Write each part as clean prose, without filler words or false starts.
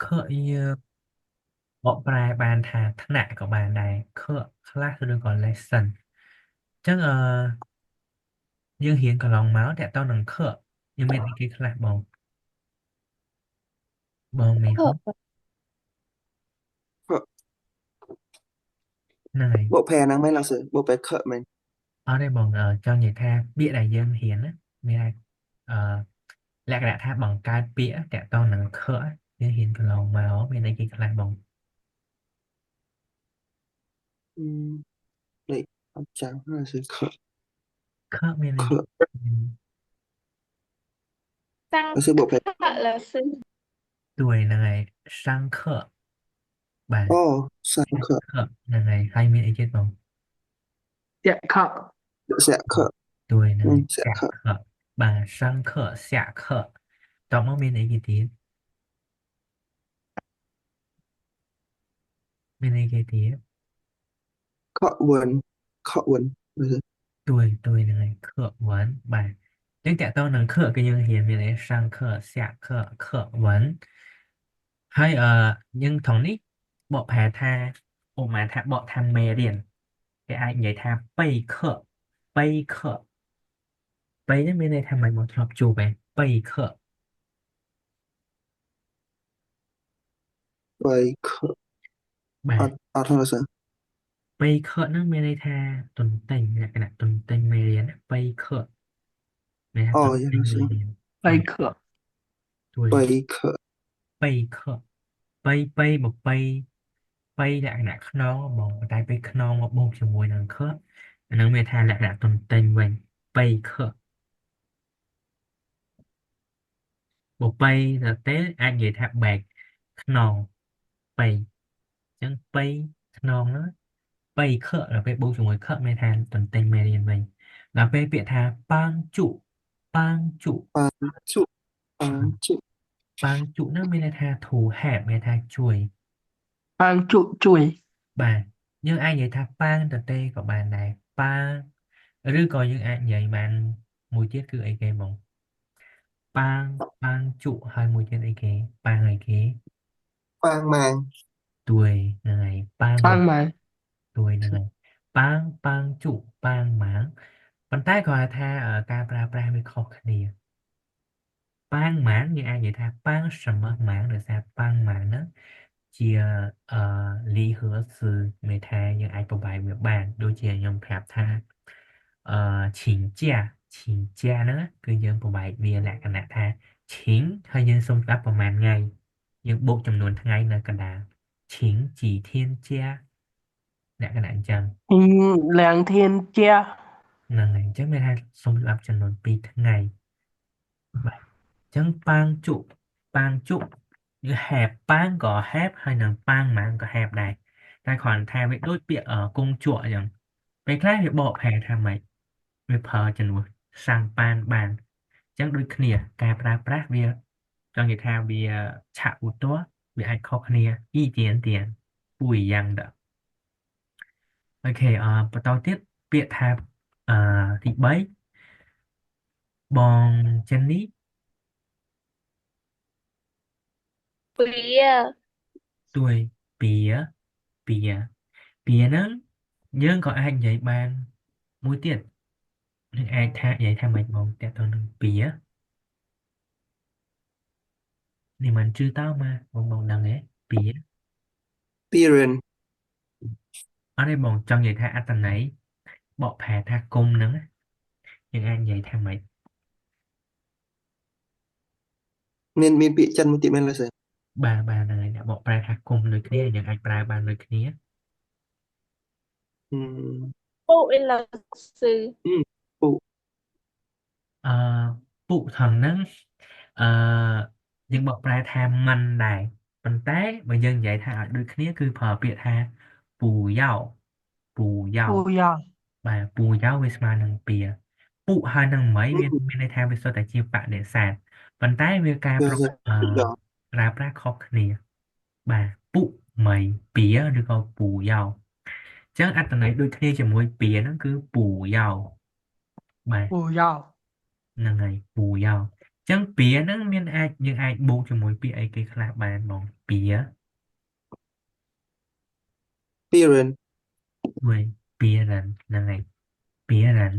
khởi bộ bài bàn thà thất nại của bàn này khởi class tôi được gọi lesson chắc dương hiến có lòng máu để tao nâng khởi nhưng bên cái class bồng bồng mình Khở. không này bộ phe năng mấy là sự bộ phe khởi mình ở đây bồng cho người ta bịa đại dương hiến á mình này lạc đã tha bằng cái bịa để tao nâng khởi dương hiến có lòng máu bên đây cái class bồng đấy áo trắng là sự khởi khởi bên đây khởi Sang là sự bộ phe khở là sư. tuổi này sang khởi bà sang sang khởi khởi là ngày 20 chết bồng Dạ khờ. sẽ khởi tuổi này sẽ xạ khởi khởi bà sang khởi xạ khởi tổng ở bên ấy cái tiếng bên ấy cái tiếng khởi quần là sự tuổi này khởi vấn bà nhưng tại tao能khởi cái nhưng hiện bên ấy sang khởi xạ khởi khởi vấn hay nhưng thằng ní bộ hà tha bộ mà tha bộ tham mê điển cái ai vậy tha bay khởi bay nên bên đây tham mày một học chủ bài bay khởi vậy khởi bà thôi là sự bay khởi nó bên đây tha tuần tình là cái này tuần tình mê điển bay khởi này tuần vậy là tình sự mê điển Bây khờ. tuổi vậy khởi bay khởi bay một bay lại là nó một tay bay nó một bộ cho mùi nàng khớp nó mới thay lại là tuần tình mình bay khởi một bay là tế anh vậy thạc bạc non bay chẳng bay non nó bay khởi là bay bộ cho mùi khớp mới thay tuần tình mê điền mình là bay biệt thà bang trụ ba trụ ba trụ bang trụ nó mới là thà thủ hẹp mới thà chuối Bang trụ chuối. bà nhưng ai vậy thà bang tờ tê của bà này bang rồi coi những ai vậy bạn mùi chết cứ ấy kì bông bang trụ hai mùi chết ấy kì bang ấy kì quang mang tuổi này bang một Bang mà. tuổi này bang trụ bang máng bàn tay gọi tha ở ca pra pra với khó khăn đi bang máng như ai vậy tha bang sầm máng được sao bang máng đó chia lý hứa sư người ta những ai có bài việc bàn đôi chia nhung phép tha chỉnh cha nữa cứ dân của bài bia lại cái nạ tha chỉnh hơi dân xông đắp vào màn ngày nhưng bộ jầm nวนtháng ngày là cả đà chỉnh chỉ thiên cha lại cái nạn chân Làng thiên che. là ngày chắc mới hay xông đắp jầm nวนpi tháng ngày bài chân bang trụ như hẹp bang có hẹp hay là bang mạng có hẹp này tài khoản thay với đôi bịa ở cung chùa rằng về cái việc bộ hè tham mấy việc phờ chân luôn sang ban bàn chẳng đôi kia cà pra pra việc cho người ta vì chạ ủ tốt vì ai khó khăn y tiền tiền bùi yang đó ok bắt đầu tiếp biệt thạp thị bấy bòn chân lý Bia. tuổi bìa bìa bìa nó nhớ có ai vậy bàn mũi tiền nhưng ai tha vậy tha mày bòn tại tôi nâng bìa nhưng mình chưa tao mà bòn bòn đằng ấy bìa piran ở đây bòn trong vậy tha ăn tầng này bỏ phà tha cung nữa nhưng ai vậy tha mày nên miền bị chân một tiệm em là sự bà này đã bỏ ra thạc cung nơi kia nhưng ai bà nơi kia um, Bụi là sư. phụ ờ phụ thần nắng nhưng bỏ ra tham man đài bàn tay và dân vậy tha ở nơi kia cứ phở biệt tha bù dao bù Bù dao dò. bà bù dao với mà nâng bìa phụ hai nâng mấy viên bên đây tham với số tài chiêu bạn để sàn bàn tay với ca giờ pro giờ đó ra pra khó khăn bà phụ mày bìa được không bù dao chắc anh tao nói đôi khi chỉ môi bìa nó cứ bù dao bà Bù dò. là ngày bù dao ចឹងពាហ្នឹងមានអាចយើងអាចបូកជាមួយពាក្យអីគេខ្លះបានបងពាពីរិនមួយពារិនហ្នឹងហើយពារិន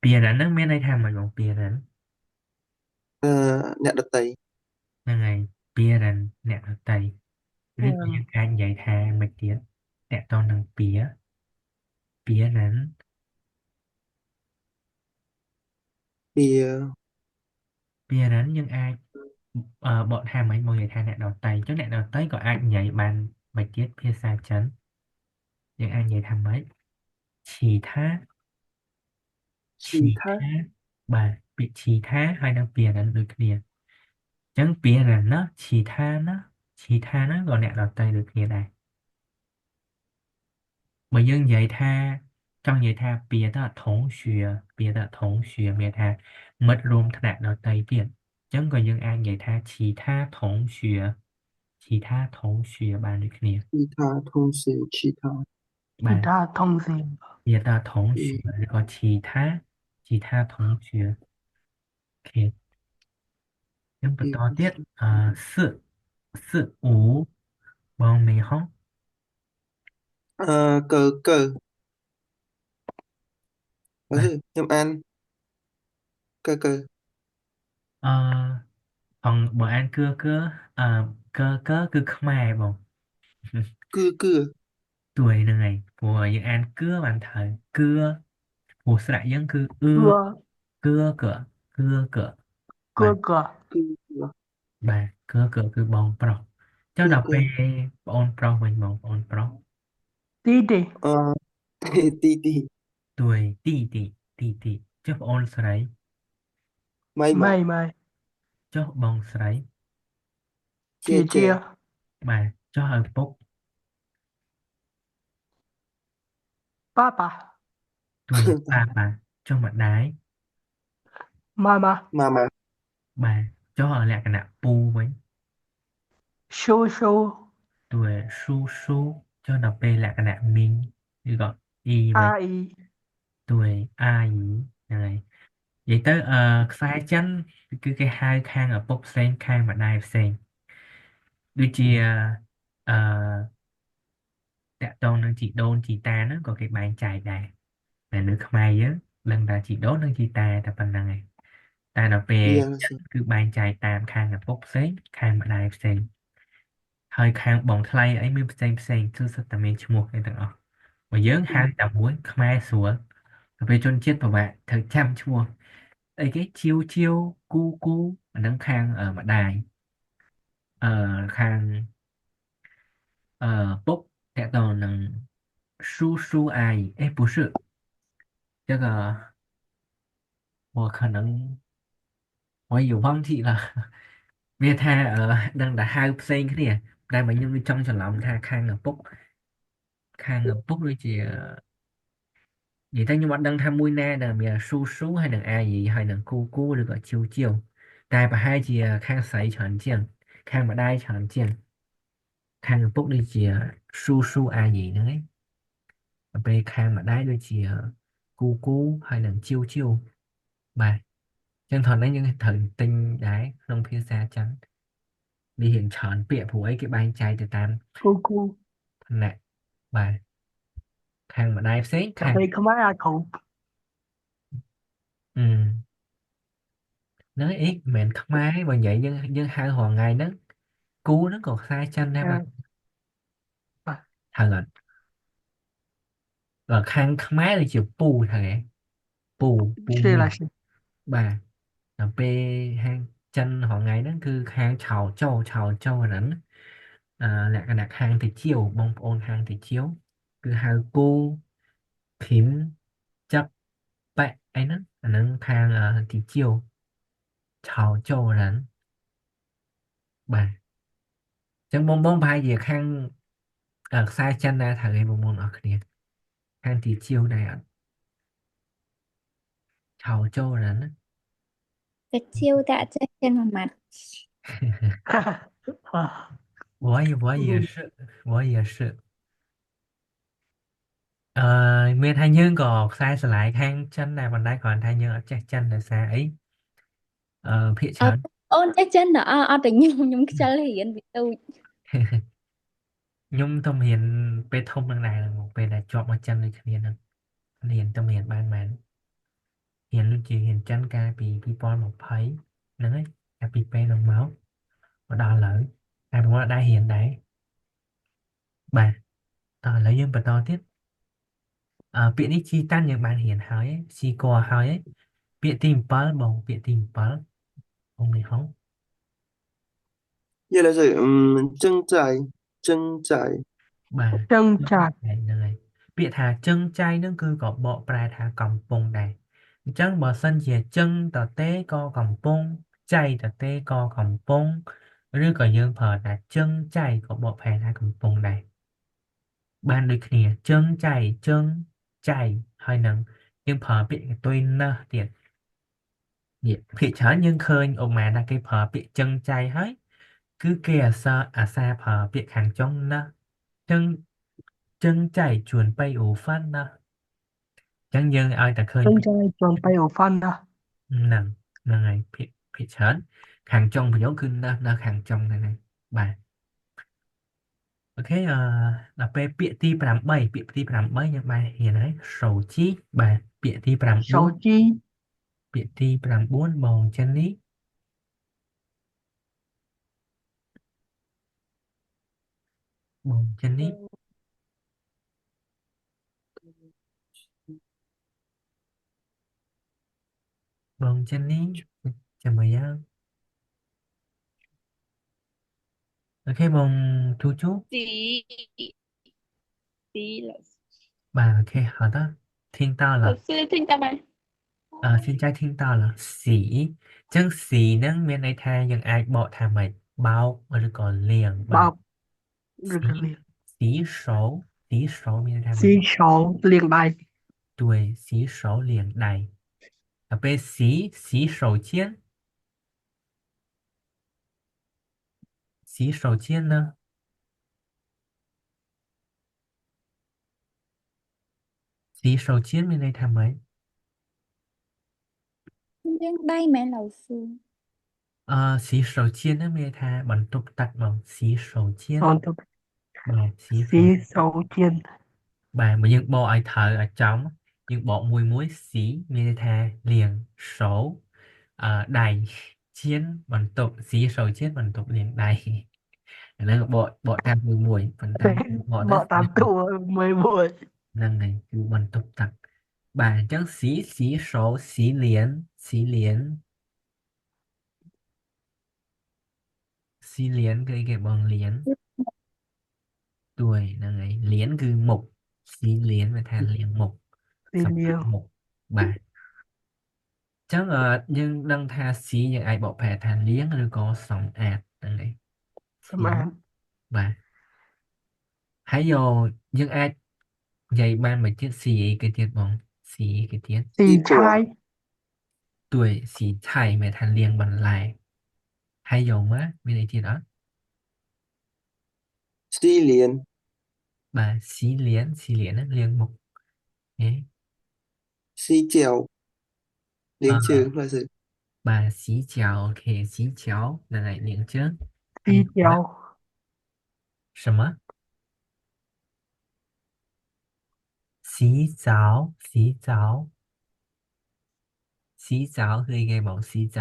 ហ្នឹងមានន័យថាម៉េចបងពារិនអឺអ្នកដតីហ្នឹងហើយពារិនអ្នកដតីឬក៏យើងអាចនិយាយថាមិនទៀតតកតងនឹងពារិន ពីពីហ្នឹងយើងអាចបកថាម៉េចមកនិយាយថាអ្នកដទៃអញ្ចឹងអ្នកដទៃក៏អាចនិយាយបានមិនទៀតភាសាចិនយើងអាចនិយាយថាម៉េចឈីថាឈីឈីថាថាបាទពាក្យឈីថាហើយនឹងពីហ្នឹងដូចគ្នាអញ្ចឹងពីហ្នឹងណាឈីថាណាឈីថាហ្នឹងក៏អ្នកដទៃដូចគ្នាដែរបើយើងនិយាយថាចង់និយាយថាពីតថង学ពីតថង学មានថាមិត្តរួមថ្នាក់ដទៃទៀតអញ្ចឹងក៏យើងអាចនិយាយថាឈីថាថង学ឈីថាថង学បានដូចគ្នា ឈីថាធុងសៀឈីថាបាទ Guitar thông gì? 别的同学ឬក៏其他同学អូខេយើងបន្តទៀត4 បងមេហងអឺកើបើបាទខ្ញុំអានកើអឺបងបើអានអឺកើគឺខ្មែរបង គឺទួយហ្នឹងហើយព្រោះយើងអានបានត្រូវព្រោះស្រៈយើងគឺCưa, គឺកើគឺបា cưa ទ cưa. គឺបាទគឺបងប្រុសចុះដល់គឺពេលបងអូនប្រុសវិញបងប្អូនប្រុស Tí đi. អឺទីទួយទីចុះបងអូនស្រី ម៉ៃម៉ា Mày mày. ចុះបងស្រី ជា Chia ជា chia. បាទចុះឪពុក Papa. ទួយបាទចុះម្ដាយ Mama. ម៉ាម៉ាបាទចុះលក្ខណៈពូវិញ Su su. ទួយស៊ូចុះដល់ពេលលក្ខណៈមីងឬក៏អ៊ីវិញ Ai. ទួយអាយហ្នឹងហើយនិយាយទៅខ្សែចិនគឺគេហៅខាងឪពុកផ្សេងខាងម្ដាយផ្សេងដូចជាអឺតកតងនឹងជីដូនជីតាហ្នឹងក៏គេបែងចែកដែរតែនៅខ្មែរយើងដឹងថាជីដូននិងជីតាតែប៉ុណ្្នឹងឯងតែដល់ពេលយល់ចិនគឺបែងចែកតាមខាងឪពុកផ្សេងខាងម្ដាយផ្សេងហើយខាងបងថ្លៃអីមានផ្សេងគឺសុទ្ធតែមានឈ្មោះឯទាំងអស់បើយើងហៅតែមួយខ្មែរស្រួលទៅពេលជនជាតិពិបាកត្រូវចាំឈ្មោះអីគេជាវគូអាហ្នឹងខាងម្ដាយខាងពុកតកតងនឹង叔阿姨哎不是这个我可能我有忘记了វាថាដឹងតែហៅផ្សេងគ្នាតែបើខ្ញុំចង់ច្រឡំថាខាងឪពុកដូចជានិយាយទៅខ្ញុំអត់ដឹងថាមួយណាដែលមានស៊ូហើយនឹងអាយីហើយនឹងគូឬក៏ជាវតែប្រហែលជាខាងស្រីច្រើនជាងខាងម្ដាយច្រើនជាងខាងឪពុកដូចជាស៊ូអាយីហ្នឹងឯងដល់ពេលខាងម្ដាយដូចជាគូហើយនឹងជាវបាទចឹងថននេះយើងត្រូវទិញដែរក្នុងភាសាចិនវារៀងច្រើនពាក្យព្រោះអីគេបែងចែកទៅតាម Cu cu. ឋានៈបាទខាងម្ដាយផ្សេង Cà ខាង phê không ai ai khổ. អឺហ្នឹងអីមិនមែនខ្មែរបើនិយាយយើងហៅរងថ្ងៃហ្នឹងគូហ្នឹងក៏ខ្សែចិនដែរបាទ À, ហើយអត់ដល់ខាងខ្មែរដូចជាពូហ្នឹងឯងពូChia មីង là gì? បាទដល់ពេលហាងចិនរងថ្ងៃហ្នឹងគឺខាងឆោចោហ្នឹងលក្ខណៈខាងតិចជាវបងប្អូនខាងតិចជាវគឺហៅគូភីមចាប់ប៉ែអីហ្នឹងអាហ្នឹងខាងតិចជាវឆោចោហ្នឹងបាទចឹងបងប្រហែលជាខាងខ្សែចិនដែរត្រូវឲ្យបងអរគ្នាខាងទីជាវដែរអត់ឆោចូលហ្នឹងណា កាchiêu đã chết trên mặt mặt 啊，我也是មានថាយើងក៏ខ្សែស្រឡាយខាងចិនដែរប៉ុន្តែគ្រាន់តែយើងអត់ចេះចិនដោយសារអី ភាគច្អើរើ ន អូនចេះចិនដល់អត់តែខ្ញុំខ្ជិលរៀនវាទូច ខ្ញុំទៅរៀនពេលធំនឹងដែរមកពេលដែលជាប់មកចិនដូចគ្នាហ្នឹងរៀនទៅរៀនបានរៀនដូចជារៀនចិនកាលពី2020ហ្នឹងហើយកាលពីពេលហ្នឹងមកដល់ឥឡូវតែผมក៏ដែររៀនដែរបាទតោះឥឡូវយើងបន្តទៀតពាក្យនេះជីតាន់យើងបានរៀនហើយស៊ីកហើយពាក្យទី7បងពាក្យទី7បងនេះហង Vậy là gì? Chân dài, chân dài. បាទ chân chạc ហ្នឹងហើយពាក្យថាចឹងចៃហ្នឹងគឺក៏បកប្រែថាកំពុងដែរអញ្ចឹងបើសិនជាចឹងតទេក៏កំពុងចៃតទេក៏កំពុងឬក៏យើងប្រើថាចឹងចៃក៏បកប្រែថាកំពុងដែរបានដូចគ្នាចឹងចៃចឹងចៃហើយនឹងយើងប្រើពាក្យកន្ទុយណាស់ទៀតនេះភាគច្រើនយើងឃើញឧបមាថាគេប្រើពាក្យចឹងចៃហើយគឺគេអាសាប្រើពាក្យខាងចុងណាស់ចឹងចឹងចៃជួនbay ủ phát ណាចឹងយើងឲ្យតែឃើញ chân trai tròn bay ở phân đó ហ្នឹងហ្នឹងហើយភាគច្រើនខាងចុងប្រយោគគឺនៅខាងចុងហ្នឹងហើយបាទអូខេដល់ពេលពាក្យទី8ពាក្យទី8យើងបានរៀនហើយសូជីបាទពាក្យទី9 sầu chi ពាក្យទី9បងចិននេះបងចិននេះបងចិននេះចាំមើលយ៉ាងអូខេបងទូជូtí là បាទអូខេ好的听到了 luật sư听ta bài 现在听到了สีចឹងสีហ្នឹងមានន័យថាយើងអាចបកថាម៉េចបោកឬក៏លាងបាទ bao được สี liền สี手สี手មានន័យថាម៉េច xí sầu liền bài 对洗手លាងដៃដល់ពេល洗手间洗手间呢洗手间មានន័យថាម៉េច riêng đây mẹ lão sư 洗手间ហ្នឹងមានន័យថាបន្ទប់ទឹកមក洗手间 còn tục បាទ洗手 xí sầu chiên បាទបើយើងបកឲ្យត្រូវឲ្យចំយើងបកមួយស៊ីមានន័យថាលាងសោដៃឈៀនបន្ទប់ស៊ីសោឈៀនបន្ទប់លាងដៃអាហ្នឹងបកតាមមួយប៉ុន្តែបកទៅ vợ tám tuổi 11 ហ្នឹងហើយគឺបន្ទប់ទឹកបាទអញ្ចឹងស៊ីសោស៊ីលៀនគឺគេបងលៀនទួយហ្នឹងហើយលៀនគឺមុខស៊ីលៀនវាថាលាងមុខ đi សម្អាត liều មុខបាទ ចឹងយើងដឹងថាស៊ីយើងអាចបកប្រែថាលាងឬក៏សម្អាតហ្នឹងឯង xong ស៊ី ăn បាទហើយយើងអាចនិយាយបានមួយទៀតស៊ីអីគេទៀតបងស៊ីអីគេទៀត xì Xí của. chai ទួយស៊ីឆៃមានថាលាងបន្លែហើយមកមានអីទៀតអត់ Xí liền, បាទស៊ីលៀនហ្នឹងលាងមុខហេ xí chèo. អឺ Liền trừ là gì? បាទស៊ីចៅអូខេស៊ីចៅហ្នឹងហើយលាងជើង xí chéo 什么洗澡คือไงบอก洗澡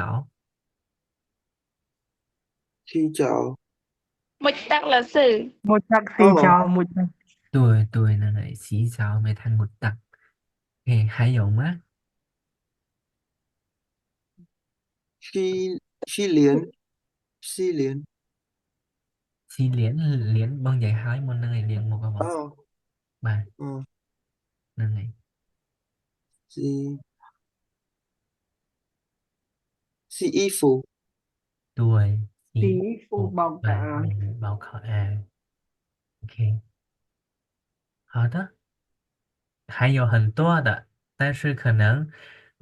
Xí chào. một tắc là sử một chắc xí Ồ. chào một chắc 对นั่นแหละ洗澡ไม่ทันหมดตักโอเค还有吗 Xí, xí liền, xí liền. สีเหรียญบางใหญ่หายหมดนั่นไงเหรียญหมดก็บอก Ờ, บาท ờ, นั่นไง xí. Xí y phục. ด้วยสี xí phụ bọc บา cả ทเบาขออ่านโอเค好的还有很多的但是可能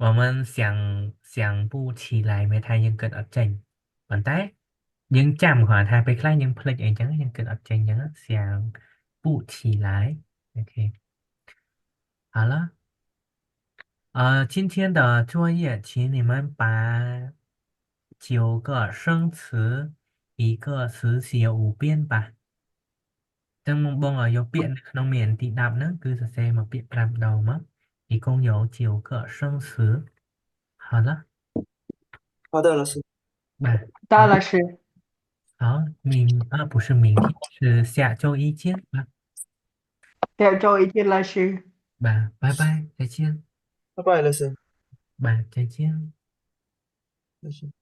我们想不起来ไม่ทันยังเกิดอดเจงប៉ុន្តែយើងចាំគាត់ថាពេលខ្លះយើងភ្លេចអីចឹងយើងគិតអត់ចេញចឹង想不起来 OK 好了今天的作业，请你们把9个生词1个词写5遍吧ចឹងបងឲ្យយកពាក្យនៅក្នុងមានទី10ហ្នឹងគឺសរសេរមកពាក្យ5ដងមក一共有9个生词好了好的，老师。បាទ到了是好，不是明天是下周一见吧下周一见，老师。拜拜再见拜拜，老师。再见老师。